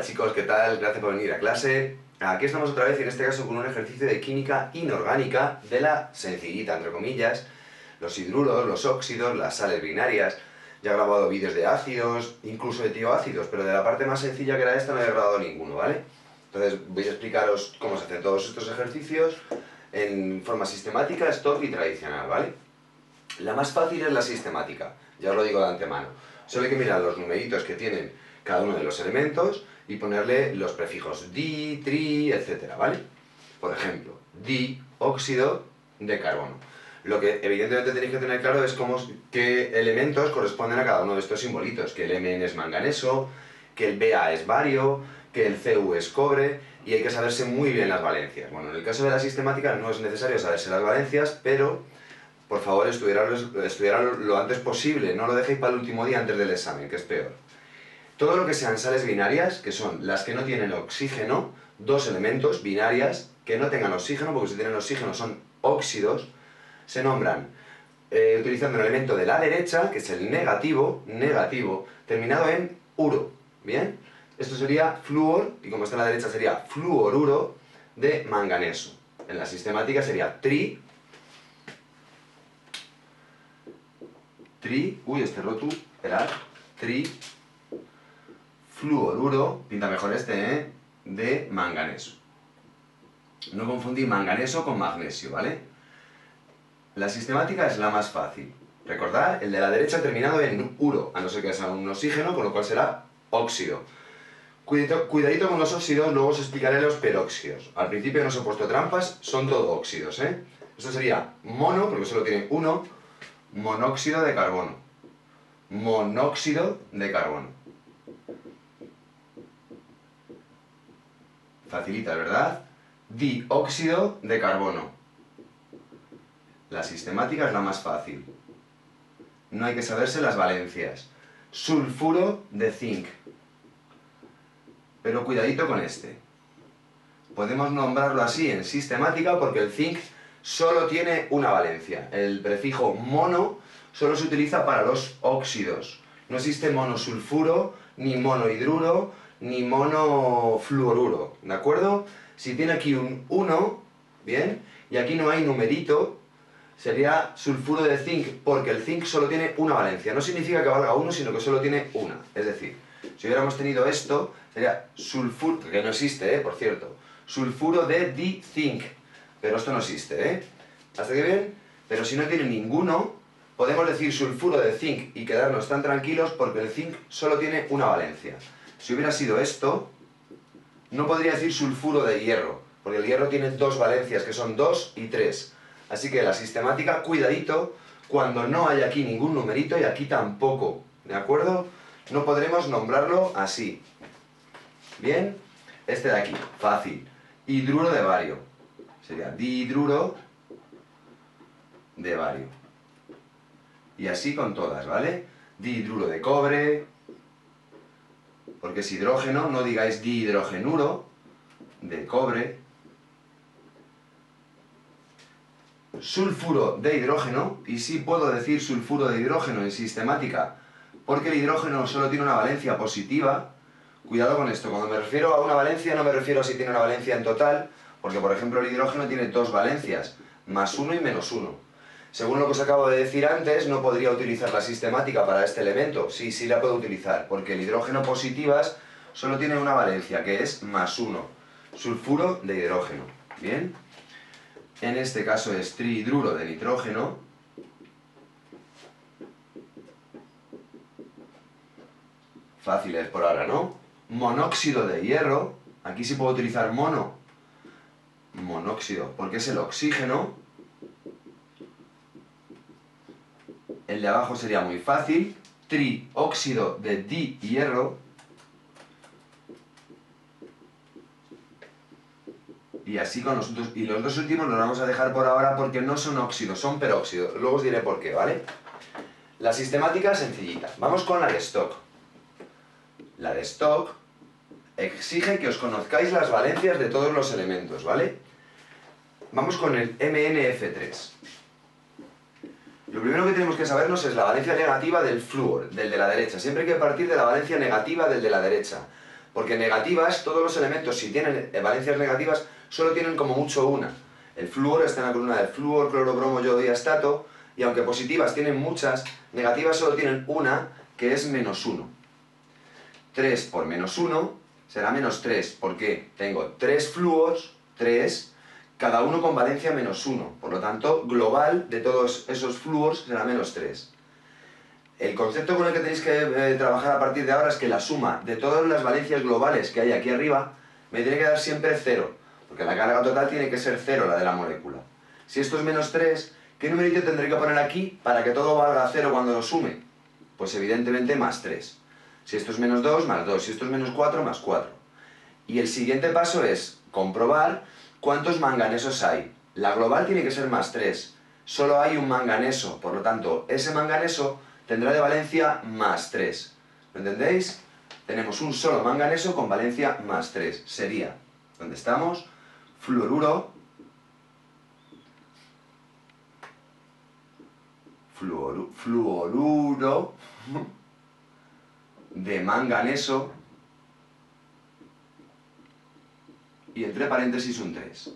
chicos, ¿qué tal? Gracias por venir a clase. Aquí estamos otra vez, y en este caso con un ejercicio de química inorgánica de la sencillita, entre comillas, los hidruros, los óxidos, las sales binarias. Ya he grabado vídeos de ácidos, incluso de tioácidos, pero de la parte más sencilla que era esta no he grabado ninguno, ¿vale? Entonces voy a explicaros cómo se hacen todos estos ejercicios en forma sistemática, stock y tradicional, ¿vale? La más fácil es la sistemática, ya os lo digo de antemano. Solo hay que mirar los numeritos que tienen cada uno de los elementos y ponerle los prefijos di, tri, etc., ¿vale? Por ejemplo, dióxido de carbono. Lo que evidentemente tenéis que tener claro es qué elementos corresponden a cada uno de estos simbolitos, que el Mn es manganeso, que el Ba es bario, que el Cu es cobre, y hay que saberse muy bien las valencias. Bueno, en el caso de la sistemática no es necesario saberse las valencias, pero por favor estudiarlo lo antes posible, no lo dejéis para el último día antes del examen, que es peor. Todo lo que sean sales binarias, que son las que no tienen oxígeno, dos elementos binarias que no tengan oxígeno, porque si tienen oxígeno son óxidos, se nombran utilizando el elemento de la derecha, que es el negativo, terminado en uro, ¿bien? Esto sería flúor, y como está a la derecha sería fluoruro de manganeso. En la sistemática sería fluoruro, pinta mejor este, de manganeso. No confundir manganeso con magnesio, ¿vale? La sistemática es la más fácil. Recordad, el de la derecha terminado en uro, a no ser que sea un oxígeno, con lo cual será óxido. Cuidadito con los óxidos, luego os explicaré los peróxidos. Al principio no os he puesto trampas, son todo óxidos, ¿eh? Esto sería mono, porque solo tiene uno, monóxido de carbono. Monóxido de carbono. Facilita, ¿verdad? Dióxido de carbono. La sistemática es la más fácil. No hay que saberse las valencias. Sulfuro de zinc. Pero cuidadito con este. Podemos nombrarlo así en sistemática porque el zinc solo tiene una valencia. El prefijo mono solo se utiliza para los óxidos. No existe monosulfuro, ni monohidruro, ni monofluoruro, ¿de acuerdo? Si tiene aquí un 1, ¿bien? Y aquí no hay numerito, sería sulfuro de zinc, porque el zinc solo tiene una valencia. No significa que valga 1, sino que solo tiene una. Es decir, si hubiéramos tenido esto, sería sulfuro, que no existe, por cierto, sulfuro de di-zinc. Pero esto no existe, ¿eh? ¿Hasta que bien? Pero si no tiene ninguno, podemos decir sulfuro de zinc y quedarnos tan tranquilos porque el zinc solo tiene una valencia. Si hubiera sido esto, no podría decir sulfuro de hierro, porque el hierro tiene dos valencias, que son 2 y 3. Así que la sistemática, cuidadito, cuando no hay aquí ningún numerito y aquí tampoco, ¿de acuerdo? No podremos nombrarlo así. ¿Bien? Este de aquí, fácil. Hidruro de bario. Sería dihidruro de bario. Y así con todas, ¿vale? Dihidruro de cobre, porque es hidrógeno, no digáis dihidrogenuro, de cobre. Sulfuro de hidrógeno, y sí puedo decir sulfuro de hidrógeno en sistemática, porque el hidrógeno solo tiene una valencia positiva. Cuidado con esto, cuando me refiero a una valencia no me refiero a si tiene una valencia en total, porque por ejemplo el hidrógeno tiene dos valencias, +1 y -1. Según lo que os acabo de decir antes, no podría utilizar la sistemática para este elemento. Sí, sí la puedo utilizar, porque el hidrógeno positivas solo tiene una valencia, que es +1. Sulfuro de hidrógeno. ¿Bien? En este caso es trihidruro de nitrógeno. Fáciles por ahora, ¿no? Monóxido de hierro. Aquí sí puedo utilizar monóxido, porque es el oxígeno. El de abajo sería muy fácil. Trióxido de dihierro. Y así con los dos. Y los dos últimos los vamos a dejar por ahora porque no son óxidos, son peróxidos. Luego os diré por qué, ¿vale? La sistemática es sencillita. Vamos con la de stock. La de stock exige que os conozcáis las valencias de todos los elementos, ¿vale? Vamos con el MnF3. Lo primero que tenemos que sabernos es la valencia negativa del flúor, del de la derecha. Siempre hay que partir de la valencia negativa del de la derecha. Porque negativas, todos los elementos, si tienen valencias negativas, solo tienen como mucho una. El flúor está en la columna de flúor, cloro, bromo, yodo y astato, y aunque positivas tienen muchas, negativas solo tienen una, que es -1. 3 por -1 será -3, porque tengo 3 flúors, 3, cada uno con valencia -1. Por lo tanto, global de todos esos flúors será -3. El concepto con el que tenéis que trabajar a partir de ahora es que la suma de todas las valencias globales que hay aquí arriba me tiene que dar siempre 0, porque la carga total tiene que ser 0, la de la molécula. Si esto es -3, ¿qué numerito tendré que poner aquí para que todo valga 0 cuando lo sume? Pues evidentemente +3. Si esto es -2, +2. Si esto es -4, +4. Y el siguiente paso es comprobar cuántos manganesos hay. La global tiene que ser +3. Solo hay un manganeso, por lo tanto, ese manganeso tendrá de valencia +3. ¿Lo entendéis? Tenemos un solo manganeso con valencia +3. Sería, ¿dónde estamos? Fluoruro, fluoruro de manganeso y entre paréntesis un 3.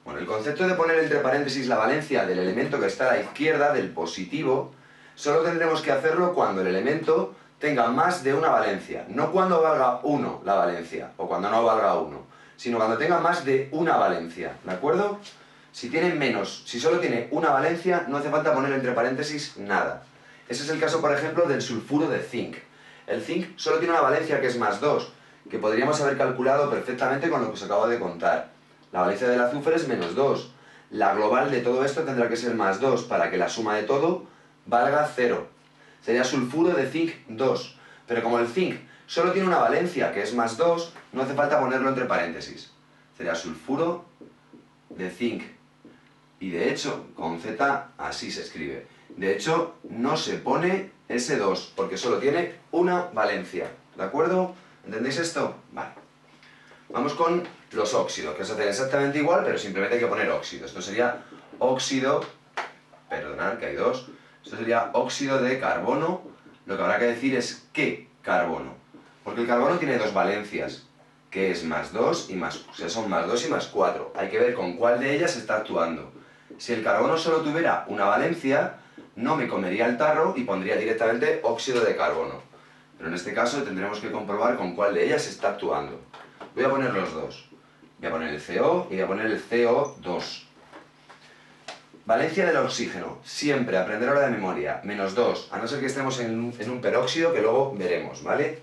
Bueno, el concepto de poner entre paréntesis la valencia del elemento que está a la izquierda, del positivo, solo tendremos que hacerlo cuando el elemento tenga más de una valencia, no cuando valga 1 la valencia, o cuando no valga 1, sino cuando tenga más de una valencia, ¿de acuerdo? Si tiene menos, si solo tiene una valencia, no hace falta poner entre paréntesis nada. Ese es el caso, por ejemplo, del sulfuro de zinc. El zinc solo tiene una valencia que es +2, que podríamos haber calculado perfectamente con lo que os acabo de contar. La valencia del azufre es -2. La global de todo esto tendrá que ser +2 para que la suma de todo valga 0. Sería sulfuro de zinc 2. Pero como el zinc solo tiene una valencia que es +2, no hace falta ponerlo entre paréntesis. Sería sulfuro de zinc. Y de hecho, con Z así se escribe. De hecho, no se pone S2, porque solo tiene una valencia. ¿De acuerdo? ¿Entendéis esto? Vale. Vamos con los óxidos, que se hacen exactamente igual, pero simplemente hay que poner óxido. Esto sería óxido, perdonad que hay dos, esto sería óxido de carbono. Lo que habrá que decir es ¿qué carbono? Porque el carbono tiene dos valencias, que es +2 y o sea, son +2 y +4. Hay que ver con cuál de ellas está actuando. Si el carbono solo tuviera una valencia, no me comería el tarro y pondría directamente óxido de carbono. Pero en este caso tendremos que comprobar con cuál de ellas está actuando. Voy a poner los dos. Voy a poner el CO y voy a poner el CO2. Valencia del oxígeno. Siempre, aprender ahora de memoria. -2, a no ser que estemos en un peróxido, que luego veremos, ¿vale?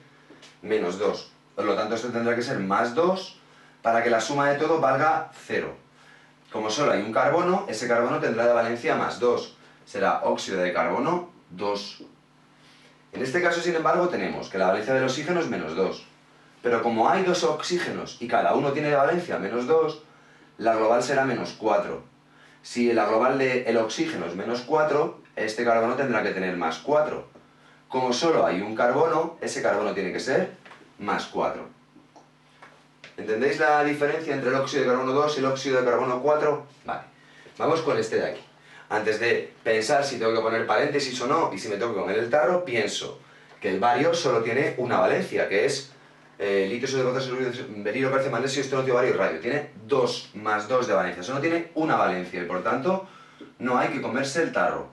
-2. Por lo tanto, esto tendrá que ser +2 para que la suma de todo valga 0. Como solo hay un carbono, ese carbono tendrá de valencia +2. Será óxido de carbono 2. En este caso, sin embargo, tenemos que la valencia del oxígeno es -2. Pero como hay dos oxígenos y cada uno tiene de valencia -2, la global será -4. Si la global del oxígeno es -4, este carbono tendrá que tener +4. Como solo hay un carbono, ese carbono tiene que ser +4. ¿Entendéis la diferencia entre el óxido de carbono 2 y el óxido de carbono 4? Vale. Vamos con este de aquí. Antes de pensar si tengo que poner paréntesis o no y si me tengo que comer el tarro, pienso que el bario solo tiene una valencia, que es litio, sodio, potasio, berilio, calcio, magnesio, estroncio, bario y radio. Tiene 2 más 2 de valencia, solo tiene una valencia y por tanto no hay que comerse el tarro.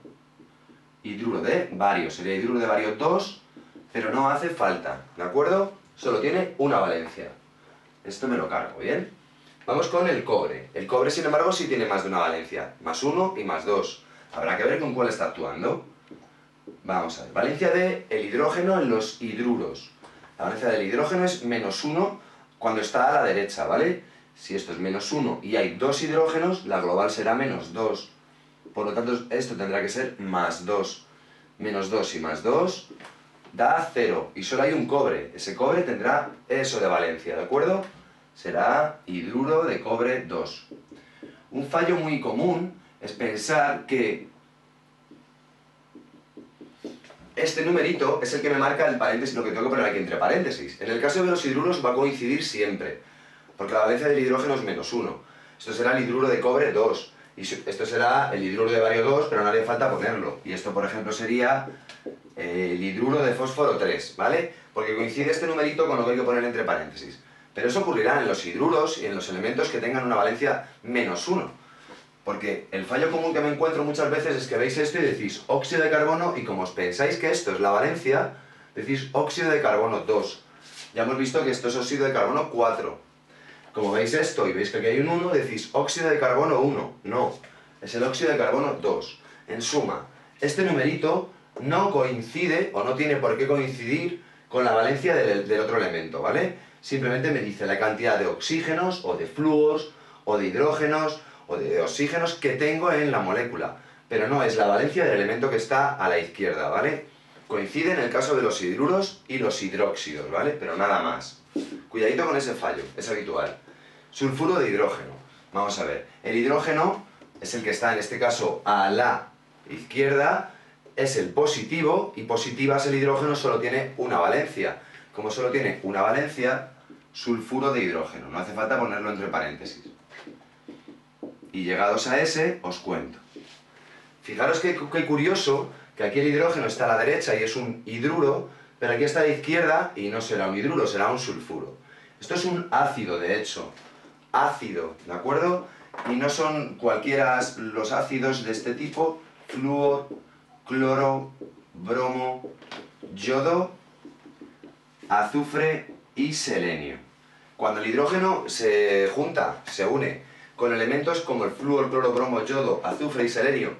Hidruro de bario, sería hidruro de bario 2, pero no hace falta, ¿de acuerdo? Solo tiene una valencia. Esto me lo cargo, ¿bien? Vamos con el cobre. El cobre, sin embargo, sí tiene más de una valencia, +1 y +2. Habrá que ver con cuál está actuando. Vamos a ver, valencia del hidrógeno en los hidruros. La valencia del hidrógeno es -1 cuando está a la derecha, ¿vale? Si esto es -1 y hay dos hidrógenos, la global será -2. Por lo tanto, esto tendrá que ser +2. -2 y +2 da 0. Y solo hay un cobre. Ese cobre tendrá eso de valencia, ¿de acuerdo? Será hidruro de cobre 2. Un fallo muy común es pensar que este numerito es el que me marca el paréntesis, lo que tengo que poner aquí entre paréntesis. En el caso de los hidruros va a coincidir siempre, porque la valencia del hidrógeno es -1. Esto será el hidruro de cobre 2. Y esto será el hidruro de bario 2, pero no haría falta ponerlo. Y esto, por ejemplo, sería el hidruro de fósforo 3, ¿vale? Porque coincide este numerito con lo que hay que poner entre paréntesis. Pero eso ocurrirá en los hidruros y en los elementos que tengan una valencia -1. Porque el fallo común que me encuentro muchas veces es que veis esto y decís óxido de carbono, y como os pensáis que esto es la valencia, decís óxido de carbono 2. Ya hemos visto que esto es óxido de carbono 4. Como veis esto y veis que aquí hay un 1, decís óxido de carbono 1. No, es el óxido de carbono 2. En suma, este numerito no coincide o no tiene por qué coincidir con la valencia del otro elemento, ¿vale? Simplemente me dice la cantidad de oxígenos o de flúors o de hidrógenos o de oxígenos que tengo en la molécula, pero no es la valencia del elemento que está a la izquierda, ¿vale? Coincide en el caso de los hidruros y los hidróxidos, ¿vale? Pero nada más. Cuidadito con ese fallo, es habitual. Sulfuro de hidrógeno. Vamos a ver, el hidrógeno es el que está en este caso a la izquierda, es el positivo, y positivas el hidrógeno solo tiene una valencia. Como solo tiene una valencia, sulfuro de hidrógeno. No hace falta ponerlo entre paréntesis. Y llegados a ese, os cuento. Fijaros qué curioso que aquí el hidrógeno está a la derecha y es un hidruro, pero aquí está a la izquierda y no será un hidruro, será un sulfuro. Esto es un ácido, de hecho. Ácido, ¿de acuerdo? Y no son cualquiera los ácidos de este tipo: flúor, cloro, bromo, yodo, azufre y selenio. Cuando el hidrógeno se junta, se une con elementos como el flúor, cloro, bromo, yodo, azufre y selenio,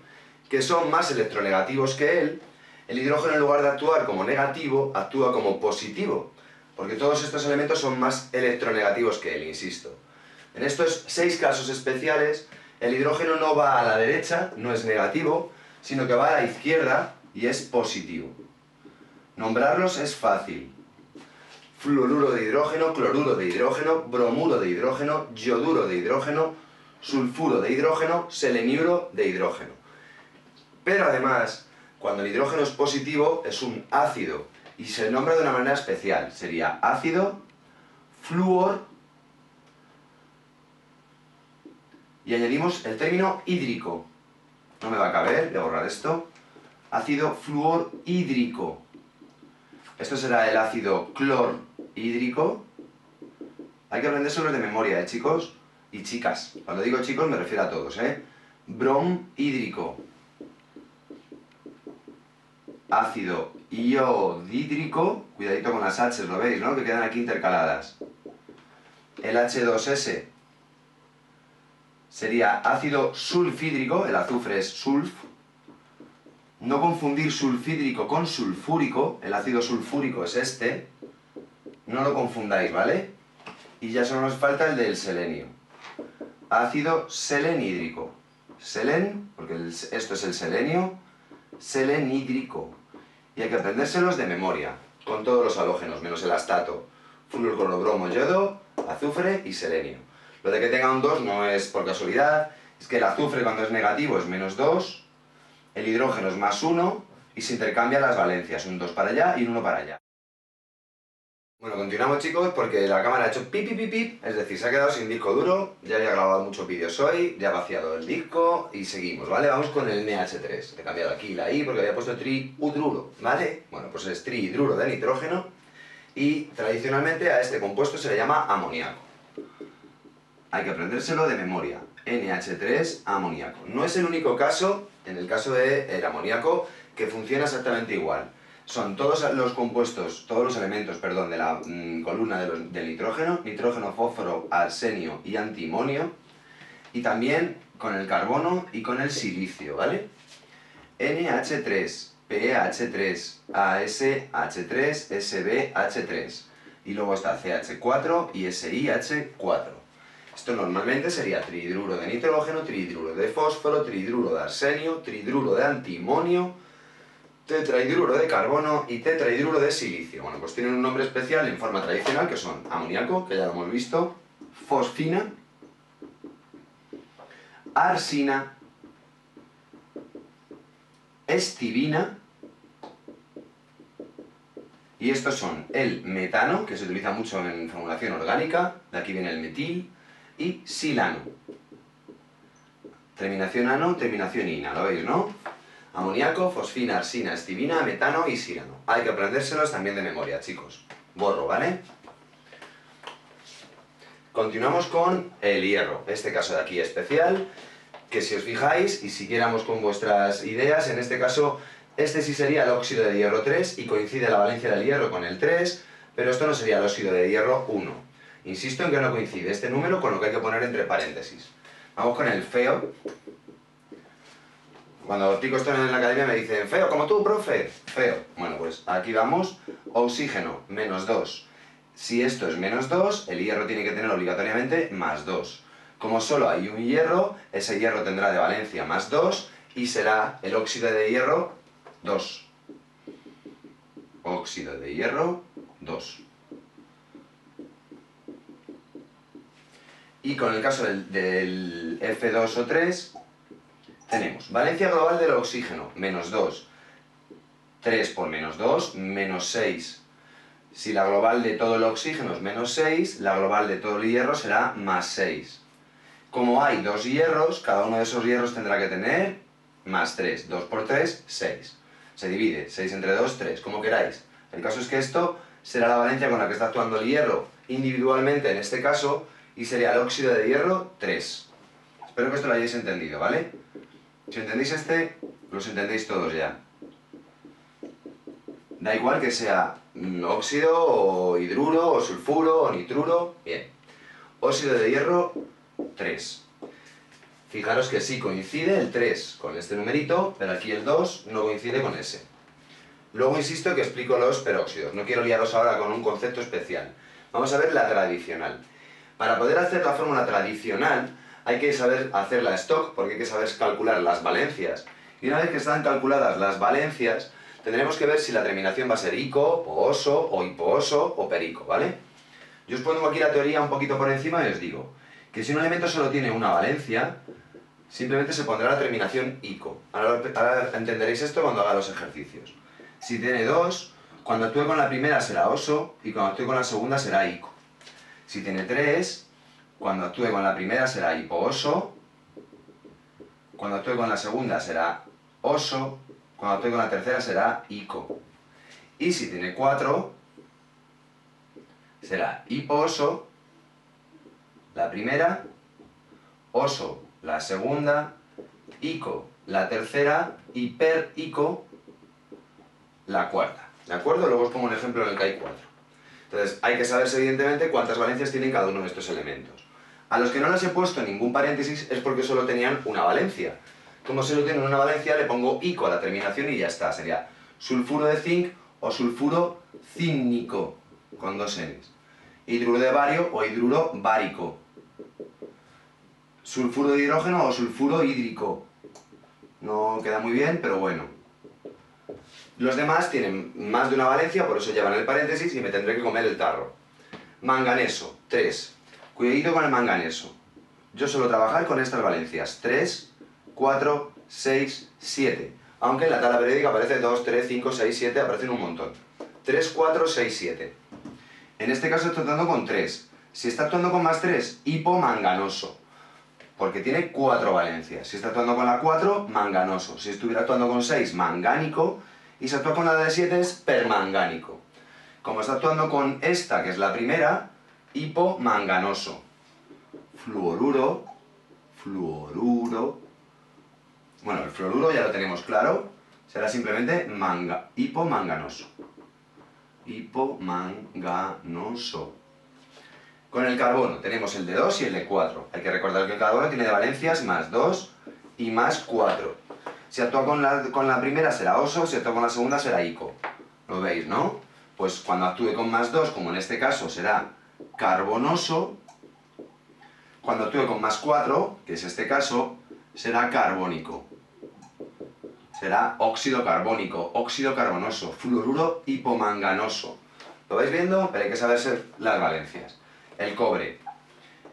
que son más electronegativos que él, el hidrógeno, en lugar de actuar como negativo, actúa como positivo, porque todos estos elementos son más electronegativos que él, insisto. En estos 6 casos especiales, el hidrógeno no va a la derecha, no es negativo, sino que va a la izquierda y es positivo. Nombrarlos es fácil: fluoruro de hidrógeno, cloruro de hidrógeno, bromuro de hidrógeno, yoduro de hidrógeno, sulfuro de hidrógeno, seleniuro de hidrógeno. Pero además, cuando el hidrógeno es positivo, es un ácido y se nombra de una manera especial. Sería ácido flúor, y añadimos el término hídrico. No me va a caber, voy a borrar esto. Ácido fluorhídrico. Esto será el ácido clorhídrico. Hay que aprendérselos de memoria, chicos y chicas. Cuando digo chicos me refiero a todos, bromhídrico. Ácido iodhídrico. Cuidadito con las H, lo veis, ¿no? Que quedan aquí intercaladas. El H2S sería ácido sulfhídrico, el azufre es sulf. No confundir sulfhídrico con sulfúrico, el ácido sulfúrico es este. No lo confundáis, ¿vale? Y ya solo nos falta el del selenio. Ácido selenhídrico. Selen, porque esto es el selenio, selenhídrico. Y hay que aprendérselos de memoria, con todos los halógenos, menos el astato. Flúor, cloro, bromo, yodo, azufre y selenio. Lo de que tenga un 2 no es por casualidad, es que el azufre, cuando es negativo, es -2, el hidrógeno es +1, y se intercambian las valencias, un 2 para allá y un 1 para allá. Bueno, continuamos, chicos, porque la cámara ha hecho pip, pip, pip, pip, es decir, se ha quedado sin disco duro. Ya había grabado muchos vídeos hoy, ya ha vaciado el disco y seguimos, ¿vale? Vamos con el NH3. He cambiado aquí la I porque había puesto trihidruro, ¿vale? Bueno, pues es trihidruro de nitrógeno, y tradicionalmente a este compuesto se le llama amoníaco. Hay que aprendérselo de memoria. NH3, amoníaco. No es el único caso, en el caso del amoníaco, que funciona exactamente igual. Son todos los compuestos, todos los elementos, perdón, de la columna del nitrógeno: nitrógeno, fósforo, arsenio y antimonio, y también con el carbono y con el silicio, ¿vale? NH3, PH3, ASH3, SBH3, y luego está CH4 y SiH4. Esto normalmente sería trihidruro de nitrógeno, trihidruro de fósforo, trihidruro de arsenio, trihidruro de antimonio, tetrahidruro de carbono y tetrahidruro de silicio. Bueno, pues tienen un nombre especial en forma tradicional, que son amoníaco, que ya lo hemos visto, fosfina, arsina, estibina, y estos son el metano, que se utiliza mucho en formulación orgánica, de aquí viene el metil, y silano. Terminación ano, terminación ina, ¿lo veis, no? Amoníaco, fosfina, arsina, estibina, metano y sirano. Hay que aprendérselos también de memoria, chicos. Borro, ¿vale? Continuamos con el hierro, este caso de aquí especial, que si os fijáis, y siguiéramos con vuestras ideas, en este caso, este sí sería el óxido de hierro 3 y coincide la valencia del hierro con el 3, pero esto no sería el óxido de hierro 1. Insisto en que no coincide este número con lo que hay que poner entre paréntesis. Vamos con el feo. Cuando aplico esto en la academia me dicen, feo, como tú, profe. Feo. Bueno, pues aquí vamos, oxígeno, menos 2. Si esto es menos 2, el hierro tiene que tener obligatoriamente más 2. Como solo hay un hierro, ese hierro tendrá de valencia más 2 y será el óxido de hierro 2. Óxido de hierro 2. Y con el caso del F2 o 3, tenemos valencia global del oxígeno, menos 2. 3 por menos 2, menos 6. Si la global de todo el oxígeno es menos 6, la global de todo el hierro será más 6. Como hay dos hierros, cada uno de esos hierros tendrá que tener más 3. 2 por 3, 6. Se divide, 6 entre 2, 3, como queráis. El caso es que esto será la valencia con la que está actuando el hierro individualmente en este caso, y sería el óxido de hierro 3. Espero que esto lo hayáis entendido, ¿vale? Si entendéis este, los entendéis todos ya. Da igual que sea óxido, o hidruro, o sulfuro, o nitruro. Bien. Óxido de hierro 3. Fijaros que sí coincide el 3 con este numerito, pero aquí el 2 no coincide con ese. Luego insisto que explico los peróxidos. No quiero liaros ahora con un concepto especial. Vamos a ver la tradicional. Para poder hacer la fórmula tradicional hay que saber hacer la stock, porque hay que saber calcular las valencias. Y una vez que están calculadas las valencias, tendremos que ver si la terminación va a ser ico, pooso, o hipooso, o perico, ¿vale? Yo os pongo aquí la teoría un poquito por encima y os digo que si un elemento solo tiene una valencia, simplemente se pondrá la terminación ico. Ahora entenderéis esto cuando haga los ejercicios. Si tiene dos, cuando actúe con la primera será oso y cuando actúe con la segunda será ico. Si tiene 3, cuando actúe con la primera será hipooso, cuando actúe con la segunda será oso, cuando actúe con la tercera será ico. Y si tiene 4, será hipooso la primera, oso la segunda, ico la tercera y perico la cuarta. ¿De acuerdo? Luego os pongo un ejemplo en el que hay 4. Entonces, hay que saberse evidentemente cuántas valencias tienen cada uno de estos elementos. A los que no les he puesto ningún paréntesis es porque solo tenían una valencia. Como solo tienen una valencia, le pongo ico a la terminación y ya está. Sería sulfuro de zinc o sulfuro cínico, con 2 n's. Hidruro de bario o hidruro bárico. Sulfuro de hidrógeno o sulfuro hídrico. No queda muy bien, pero bueno. Los demás tienen más de una valencia, por eso llevan el paréntesis y me tendré que comer el tarro. Manganeso, 3. Cuidadito con el manganeso. Yo suelo trabajar con estas valencias. 3, 4, 6, 7. Aunque en la tabla periódica aparece 2, 3, 5, 6, 7, aparecen un montón. 3, 4, 6, 7. En este caso estoy actuando con 3. Si está actuando con más 3, hipomanganoso. Porque tiene 4 valencias. Si está actuando con la 4, manganoso. Si estuviera actuando con 6, mangánico. Y si actúa con la de 7 es permangánico. Como está actuando con esta, que es la primera, hipomanganoso. Fluoruro, fluoruro. Bueno, el fluoruro ya lo tenemos claro. Será simplemente hipomanganoso. Hipomanganoso. Con el carbono tenemos el de 2 y el de 4. Hay que recordar que el carbono tiene de valencias más 2 y más 4. Si actúa con la primera será oso, si actúa con la segunda será ico. ¿Lo veis, no? Pues cuando actúe con más 2, como en este caso, será carbonoso. Cuando actúe con más 4, que es este caso, será carbónico. Será óxido carbónico, óxido carbonoso, fluoruro hipomanganoso. ¿Lo vais viendo? Pero hay que saberse las valencias. El cobre.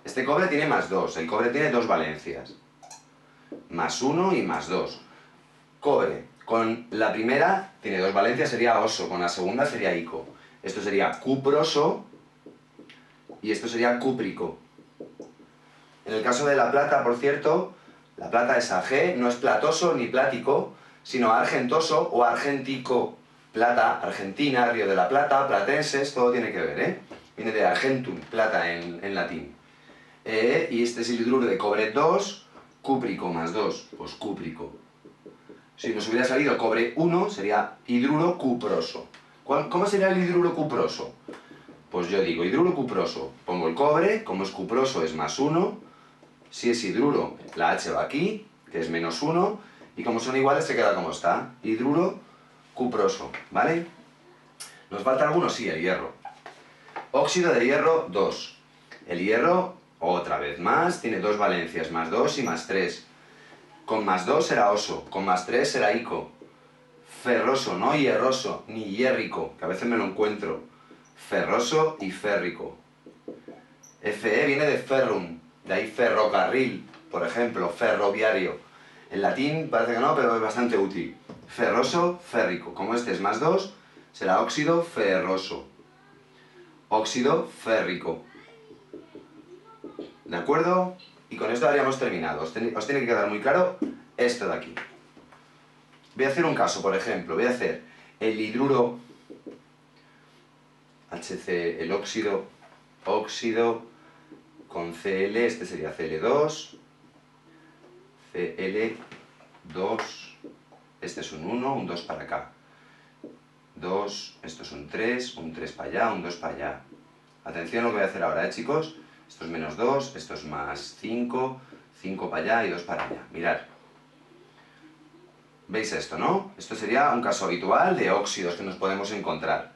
Este cobre tiene más 2, el cobre tiene 2 valencias. Más 1 y más 2. Cobre, con la primera tiene 2 valencias, sería oso, con la segunda sería ico. Esto sería cuproso y esto sería cúprico. En el caso de la plata, por cierto, La plata es Ag, no es platoso ni plático, sino argentoso o argentico. Plata, Argentina, Río de la Plata, platenses, todo tiene que ver, ¿eh? Viene de argentum, plata en latín. Y este es el hidruro de cobre 2, cúprico más 2, pues cúprico. Si nos hubiera salido cobre 1, sería hidruro cuproso. ¿Cómo sería el hidruro cuproso? Pues yo digo hidruro cuproso, pongo el cobre, como es cuproso es más 1, si es hidruro, la H va aquí, que es menos 1, y como son iguales se queda como está, hidruro cuproso, ¿vale? ¿Nos falta alguno? Sí, el hierro. Óxido de hierro 2. El hierro, otra vez más, tiene dos valencias, más 2 y más 3. Con más 2 será oso, con más 3 será ico. Ferroso, no hierroso, ni hierrico, que a veces me lo encuentro. Ferroso y férrico. Fe viene de ferrum, de ahí ferrocarril, por ejemplo, ferroviario. En latín parece que no, pero es bastante útil. Ferroso, férrico. Como este es más 2, será óxido ferroso. Óxido férrico. ¿De acuerdo? Y con esto habríamos terminado. Os tiene que quedar muy claro esto de aquí. Voy a hacer un caso, por ejemplo. Voy a hacer el hidruro HC, el óxido con Cl, este sería Cl2, Cl2, este es un 1, un 2 para acá. 2, esto es un 3 para allá, un 2 para allá. Atención a lo que voy a hacer ahora, chicos. Esto es menos 2, esto es más 5, 5 para allá y 2 para allá. Mirad. ¿Veis esto, no? Esto sería un caso habitual de óxidos que nos podemos encontrar.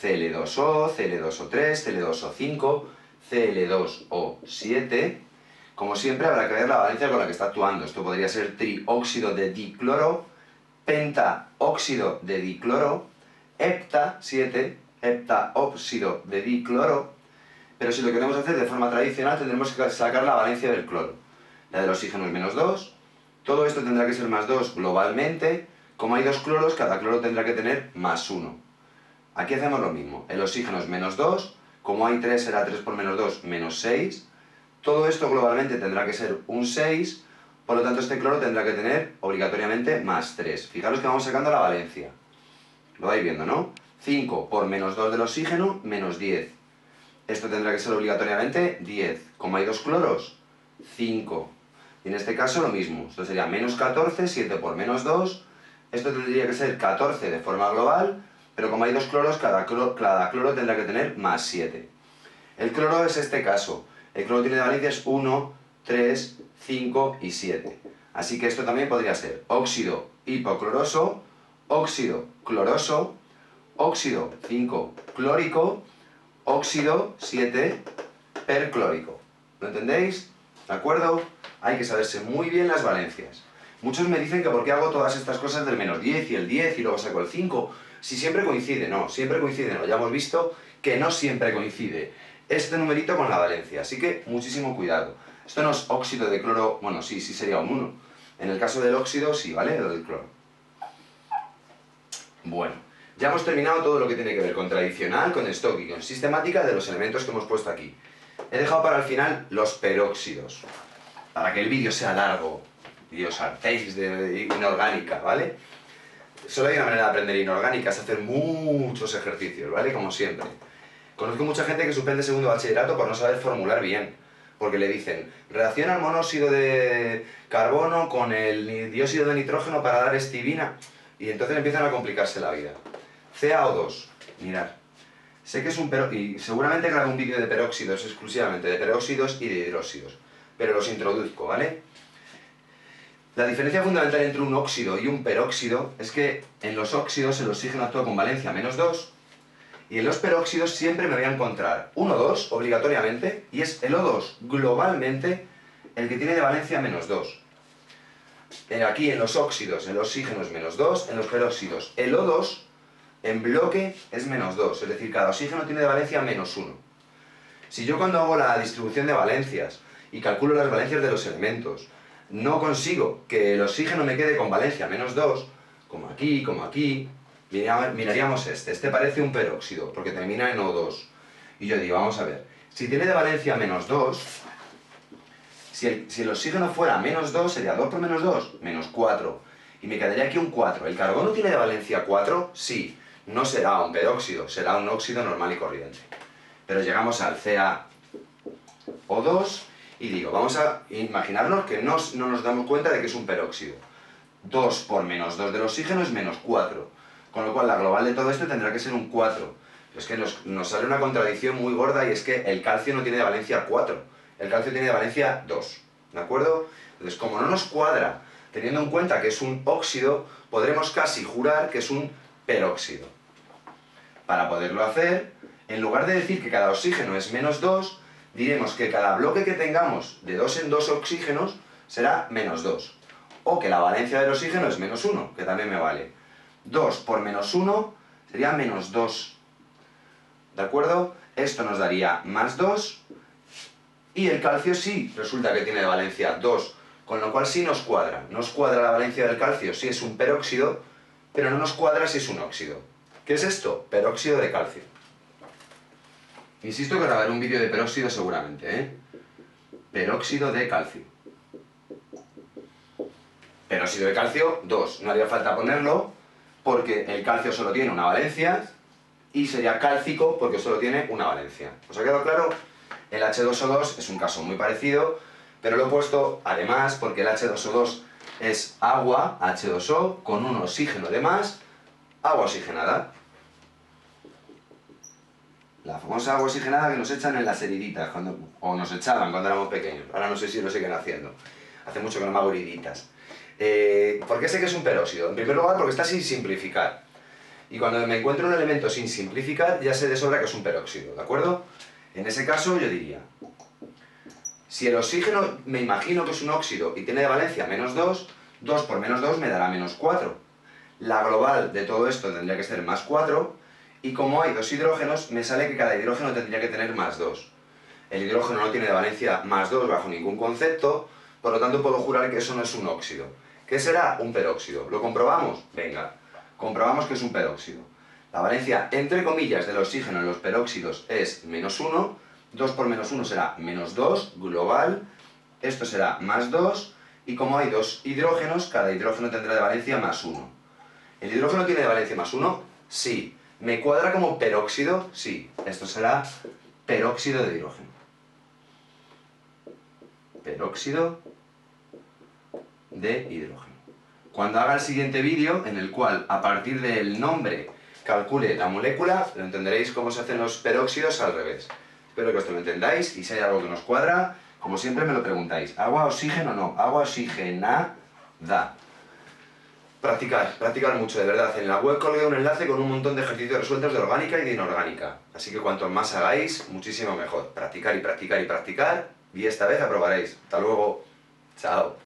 Cl2O, Cl2O3, Cl2O5, Cl2O7. Como siempre habrá que ver la valencia con la que está actuando. Esto podría ser trióxido de dicloro, pentaóxido de dicloro, heptaóxido de dicloro. Pero si lo queremos hacer de forma tradicional tendremos que sacar la valencia del cloro. La del oxígeno es menos 2. Todo esto tendrá que ser más 2 globalmente. Como hay dos cloros, cada cloro tendrá que tener más 1. Aquí hacemos lo mismo. El oxígeno es menos 2. Como hay 3, será 3 por menos 2, menos 6. Todo esto globalmente tendrá que ser un 6. Por lo tanto, este cloro tendrá que tener obligatoriamente más 3. Fijaros que vamos sacando la valencia. Lo vais viendo, ¿no? 5 por menos 2 del oxígeno, menos 10. Esto tendrá que ser obligatoriamente 10. Como hay dos cloros, 5. Y en este caso lo mismo. Esto sería menos 14, 7 por menos 2. Esto tendría que ser 14 de forma global, pero como hay dos cloros, cada cloro tendrá que tener más 7. El cloro es este caso. El cloro tiene valencias 1, 3, 5 y 7. Así que esto también podría ser óxido hipocloroso, óxido cloroso, óxido 5 clórico, óxido 7 perclórico. ¿Lo entendéis? ¿De acuerdo? Hay que saberse muy bien las valencias. Muchos me dicen que por qué hago todas estas cosas del menos 10 y el 10 y luego saco el 5. Si siempre coincide, no, siempre coincide, no. Ya hemos visto que no siempre coincide este numerito con la valencia, así que muchísimo cuidado. Esto no es óxido de cloro, bueno, sí sería un 1. En el caso del óxido, sí, ¿vale? Lo del cloro. Bueno, ya hemos terminado todo lo que tiene que ver con tradicional, con stock y con sistemática de los elementos que hemos puesto aquí. He dejado para el final los peróxidos, para que el vídeo sea largo y os hartéis de inorgánica, ¿vale? Solo hay una manera de aprender inorgánica, es hacer muchos ejercicios, ¿vale? Como siempre. Conozco mucha gente que suspende segundo bachillerato por no saber formular bien, porque le dicen, reacciona el monóxido de carbono con el dióxido de nitrógeno para dar estibina, y entonces empiezan a complicarse la vida. CaO2, mirad. Sé que es un y seguramente grabo un vídeo de peróxidos exclusivamente, de peróxidos y de hidróxidos, pero los introduzco, ¿vale? La diferencia fundamental entre un óxido y un peróxido es que en los óxidos el oxígeno actúa con valencia menos 2 y en los peróxidos siempre me voy a encontrar un O2 obligatoriamente y es el O2 globalmente el que tiene de valencia menos 2. Aquí en los óxidos el oxígeno es menos 2, en los peróxidos el O2 en bloque es menos 2, es decir, cada oxígeno tiene de valencia menos 1. Si yo cuando hago la distribución de valencias y calculo las valencias de los elementos, no consigo que el oxígeno me quede con valencia menos 2, como aquí, miraríamos este parece un peróxido, porque termina en O2. Y yo digo, vamos a ver, si tiene de valencia menos 2, Si el oxígeno fuera -2, sería 2 por -2, -4. Y me quedaría aquí un 4. ¿El carbono tiene de valencia 4? Sí. No será un peróxido, será un óxido normal y corriente. Pero llegamos al CaO2 y digo, vamos a imaginarnos que no nos damos cuenta de que es un peróxido. 2 por -2 del oxígeno es -4. Con lo cual la global de todo esto tendrá que ser un 4. Pero es que nos sale una contradicción muy gorda y es que el calcio no tiene de valencia 4. El calcio tiene de valencia 2. ¿De acuerdo? Entonces, como no nos cuadra, teniendo en cuenta que es un óxido, podremos casi jurar que es un peróxido. Para poderlo hacer, en lugar de decir que cada oxígeno es -2, diremos que cada bloque que tengamos de 2 en 2 oxígenos será -2. O que la valencia del oxígeno es -1, que también me vale. 2 por -1 sería -2. ¿De acuerdo? Esto nos daría +2. Y el calcio sí resulta que tiene de valencia 2. Con lo cual sí nos cuadra. Nos cuadra la valencia del calcio si es un peróxido, pero no nos cuadra si es un óxido. ¿Qué es esto? Peróxido de calcio. Insisto que grabaré un vídeo de peróxido seguramente, ¿eh? Peróxido de calcio. Peróxido de calcio 2. No haría falta ponerlo porque el calcio solo tiene una valencia y sería cálcico porque solo tiene una valencia. ¿Os ha quedado claro? El H2O2 es un caso muy parecido, pero lo he puesto además porque el H2O2 es agua, H2O, con un oxígeno de más, agua oxigenada. La famosa agua oxigenada que nos echan en las heriditas, o nos echaban cuando éramos pequeños. Ahora no sé si lo siguen haciendo. Hace mucho que no me hago heriditas. ¿Por qué sé que es un peróxido? En primer lugar porque está sin simplificar. Y cuando me encuentro un elemento sin simplificar, ya sé de sobra que es un peróxido, ¿de acuerdo? En ese caso yo diría, si el oxígeno me imagino que es un óxido y tiene de valencia -2, 2 por -2 me dará -4. La global de todo esto tendría que ser +4, y como hay dos hidrógenos, me sale que cada hidrógeno tendría que tener +2. El hidrógeno no tiene de valencia +2 bajo ningún concepto, por lo tanto puedo jurar que eso no es un óxido. ¿Qué será? Un peróxido. ¿Lo comprobamos? Venga, comprobamos que es un peróxido. La valencia, entre comillas, del oxígeno en los peróxidos es -1, 2 por -1 será -2, global, esto será +2, y como hay dos hidrógenos, cada hidrógeno tendrá de valencia +1. ¿El hidrógeno tiene de valencia +1? Sí. ¿Me cuadra como peróxido? Sí. Esto será peróxido de hidrógeno. Peróxido de hidrógeno. Cuando haga el siguiente vídeo, en el cual a partir del nombre calcule la molécula, lo entenderéis cómo se hacen los peróxidos al revés. Espero que esto lo entendáis y si hay algo que nos cuadra, como siempre me lo preguntáis. ¿Agua, oxígeno? No. Agua oxigenada. Practicar mucho, de verdad. En la web colgué un enlace con un montón de ejercicios resueltos de orgánica y de inorgánica. Así que cuanto más hagáis, muchísimo mejor. Practicar y practicar y practicar, y esta vez aprobaréis. Hasta luego. Chao.